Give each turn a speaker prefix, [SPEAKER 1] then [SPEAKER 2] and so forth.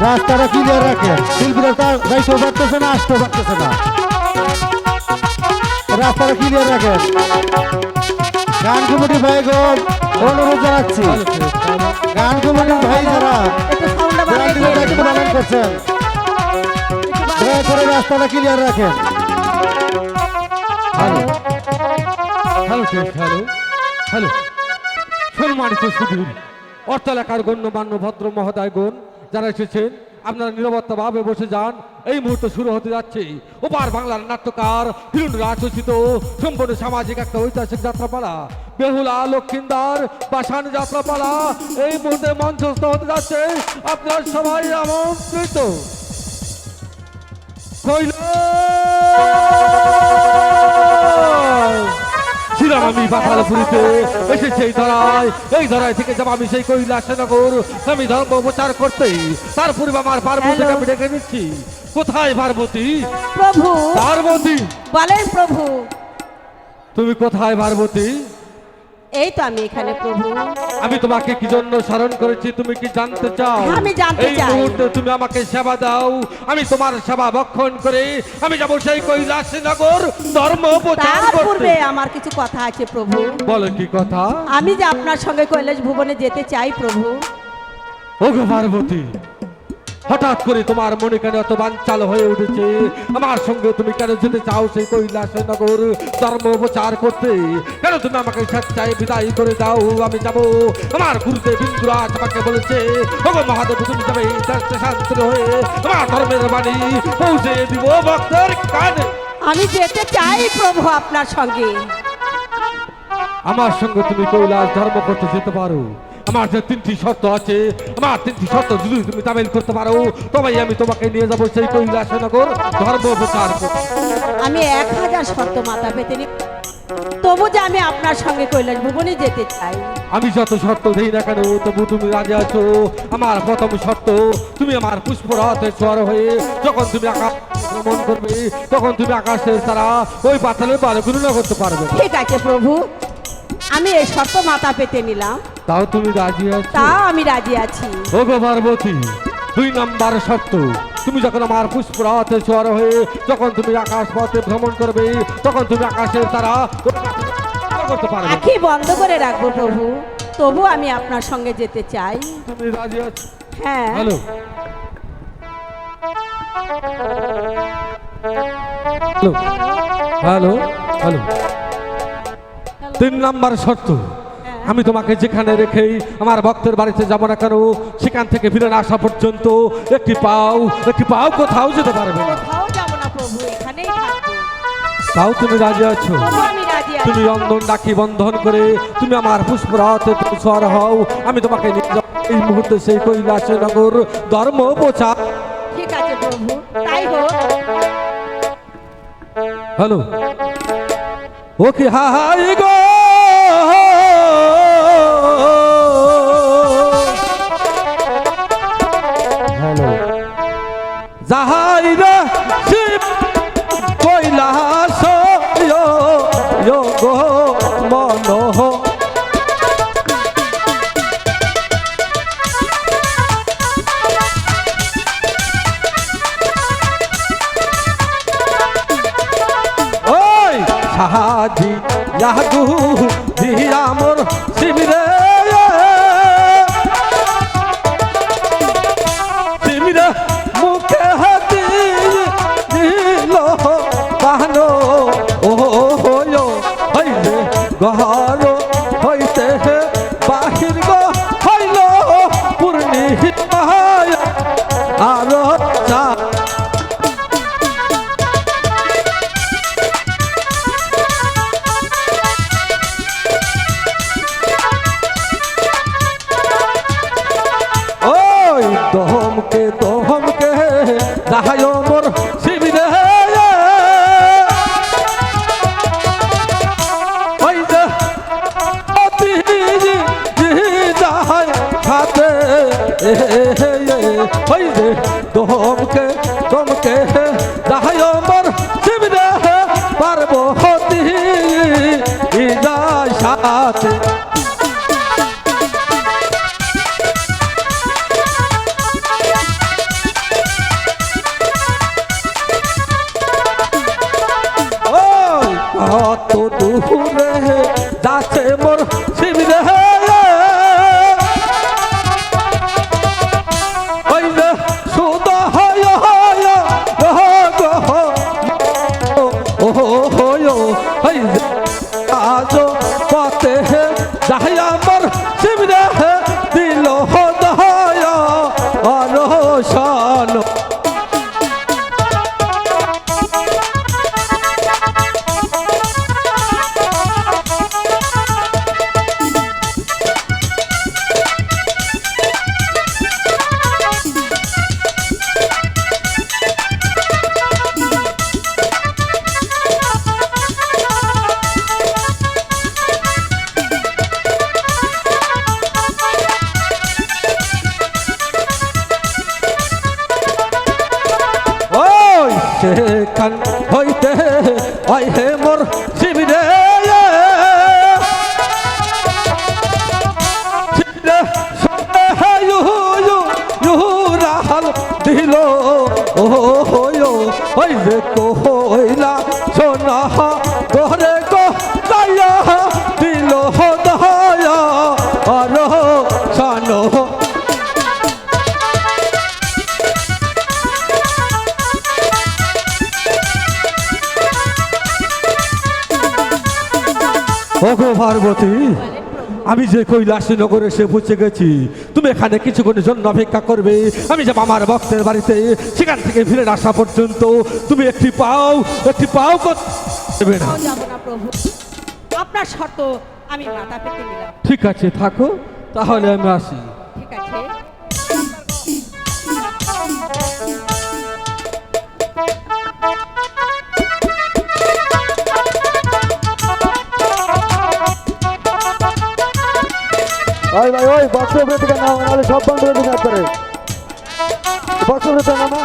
[SPEAKER 1] রাস্তাটা ক্লিয়ার রাখেন। শিল্পীরা যাইতেও পারতেছে না, আসতেও পারতেছে না। রাস্তাটা ক্লিয়ার রাখেন। গান কমিটি ভাইগণ অনুরোধ জানাচ্ছি, গান কমিটির ভাই যারা দায়িত্ব পালন করছেন দয়া করে রাস্তাটা ক্লিয়ার রাখেন।
[SPEAKER 2] হ্যালো হ্যালো হ্যালো হ্যালো সম্মানিত সুধীর অর্থ এলাকার গণ্যমান্য ভদ্র মহোদয়গণ যারা এসেছেন, আপনারা নিরাপত্তাভাবে বসে যান। এই মুহূর্তে শুরু হতে যাচ্ছে ওপার বাংলার নাট্যকার হিরণ রাজ রচিত সম্পূর্ণ সামাজিক একটা ঐতিহাসিক যাত্রাপালা, বেহুলা লক্ষিন্দার পাষাণ যাত্রাপালা এই মুহূর্তে মঞ্চস্থ হতে যাচ্ছে। আপনারা সবাই আমন্ত্রিত। আমি পাতালপুরীতে এসেছি এই ধরায় থেকে যাব আমি সেই কৈলাসনগর। আমি ধর্ম প্রচার করতে তার পূর্বে আমার পার্বতীকে আমি ডেকে নিচ্ছি। কোথায় পার্বতী?
[SPEAKER 3] প্রভু
[SPEAKER 2] পার্বতী
[SPEAKER 3] বলেন প্রভু।
[SPEAKER 2] তুমি কোথায় পার্বতী?
[SPEAKER 3] এই তো আমি এখানে প্রভু।
[SPEAKER 2] আমি তোমাকে কি জন্য স্মরণ করেছি তুমি কি জানতে চাও?
[SPEAKER 3] আমি জানতে চাই।
[SPEAKER 2] এই মুহূর্তে তুমি আমাকে সেবা দাও, আমি তোমার সেবা ভক্ষণ করে আমি যাব সেই কৈলাসনগর ধর্ম প্রচার
[SPEAKER 3] তার
[SPEAKER 2] করতে।
[SPEAKER 3] পূর্বে আমার কিছু কথা আছে প্রভু।
[SPEAKER 2] বলো কি কথা?
[SPEAKER 3] আমি যে আপনার সঙ্গে কৈলাস ভুবনে যেতে চাই প্রভু।
[SPEAKER 2] ওগো পার্বতী, হঠাৎ করে তোমার মনে কেন এত বাঞ্চাল হয়ে উঠেছে? আমার সঙ্গে তুমি কেন যেতে চাও সেই কৈলাসনগর ধর্ম প্রচার করতে? কেন তুমি আমাকে স্বেচ্ছায় বিদায় করে দাও? আমি যাব। আমার গুরুদেব ইন্দ্রাজ আমাকে বলেছে, ওগো মহাদেব তুমি যাবে শান্তি হয়ে আমার ধর্মের বাণী পৌঁছে দিব ভক্তের কানে।
[SPEAKER 3] আমি যেতে চাই প্রভু আপনার সঙ্গে।
[SPEAKER 2] আমার সঙ্গে তুমি কৈলাস ধর্ম করতে যেতে পারো। আমার যে তিনটি শর্ত আছে, আমার তিনটি শর্ত যদি তুমি তামিল করতে পারো তবেই আমি তোমাকে নিয়ে যাবো সেই কৈলাসনগর ধর্ম প্রচার করতে।
[SPEAKER 3] আমি 1000 শর্ত মাথা পেতে নি, তবু যে আমি আপনার সঙ্গে কৈলাস ভুবনে যেতে চাই।
[SPEAKER 2] আমি যত শর্ত দেই না কেন তবু তুমি রাজি আছো। আমার প্রথম শর্ত, তুমি আমার পুষ্পরথে সওয়ার হয়ে যখন তুমি আকাশ ভ্রমণ করবে তখন তুমি আকাশের তারা ওই পাতালের বারে গণনা করতে পারবে।
[SPEAKER 3] ঠিক আছে প্রভু, আমি এই শর্ত মাথা পেতে নিলাম।
[SPEAKER 2] তাও তুমি রাজি আছো?
[SPEAKER 3] তা আমি রাজি আছি।
[SPEAKER 2] ওগো পার্বতী, 2 নম্বর শর্ত, তুমি যখন আমার পুষ্পরথে সওয়ার হয়ে যখন তুমি আকাশ পথে ভ্রমণ করবে তখন তুমি আকাশের তারা করতে পারবে।
[SPEAKER 3] আঁখি বন্ধ করে রাখবো প্রভু, তবু আমি আপনার সঙ্গে যেতে চাই।
[SPEAKER 2] তুমি রাজি আছো?
[SPEAKER 3] হ্যাঁ।
[SPEAKER 2] হ্যালো হ্যালো হ্যালো 3 নম্বর শর্ত, আমি তোমাকে যেখানে রেখেই আমার ভক্তের বাড়িতে যাব না কেন সেখান থেকে ফিরে না আসা পর্যন্ত একটি পাও কোথাও যেতে পারবে না।
[SPEAKER 3] কোথাও যাব না প্রভু, এখানেই থাকবো।
[SPEAKER 2] তাও তুমি রাজি আছো?
[SPEAKER 3] তবু আমি রাজি আছি।
[SPEAKER 2] তুমি অন্ধন ডাকি বন্ধন করে তুমি আমার পুষ্পরথে সওয়ার হও, আমি তোমাকে নিয়ে যাব এই মুহূর্তে সেই কৈলাসনগর ধর্ম প্রচার।
[SPEAKER 3] ঠিক আছে প্রভু, তাই হোক।
[SPEAKER 2] হ্যালো ওকে হাই গো
[SPEAKER 1] হ্যালো
[SPEAKER 2] যাহাই রে শিব কৈলাস গো মনোহ ওই সাহাজি লাগু দিয়া মোর শিবিরে শিবিরে মুখ দাহায় মোর শিবিরে ওই যে অতি দাহায় হাতে ওই যে তোমকে তোমকে দাহায় মোর শিবিরে পার্বতী যায় সাথে কত দূরে যাচ্ছে মোর শিবিরে ওই যে সুদা হয় আজ পথে যাই আমার শিবিরে দিল দয়া অনশন সেখান হইতে ওই হে মোর শিবিরে রাহাল দিল ও ওই যে কইলা সোনা তোরে গো দয়া দিল দয়া আর সানো ওগো পার্বতী আমি যে কৈলাসী নগরে এসে পৌঁছে গেছি তুমি এখানে কিছুক্ষণের জন্য অপেক্ষা করবে আমি যাব আমার ভক্তের বাড়িতে সেখান থেকে ফিরে আসা পর্যন্ত তুমি একটি পাও করবে না
[SPEAKER 3] যাব না প্রভু আপনার শর্ত আমি মাথা পেতে নিলাম
[SPEAKER 2] ঠিক আছে থাকো তাহলে আমি আসি
[SPEAKER 3] ঠিক আছে
[SPEAKER 1] ওই ভাই ওই বক্স উপরে থেকে নাও নাহলে সব বন্ধ করে দিন একবারে বক্স উপরে নামা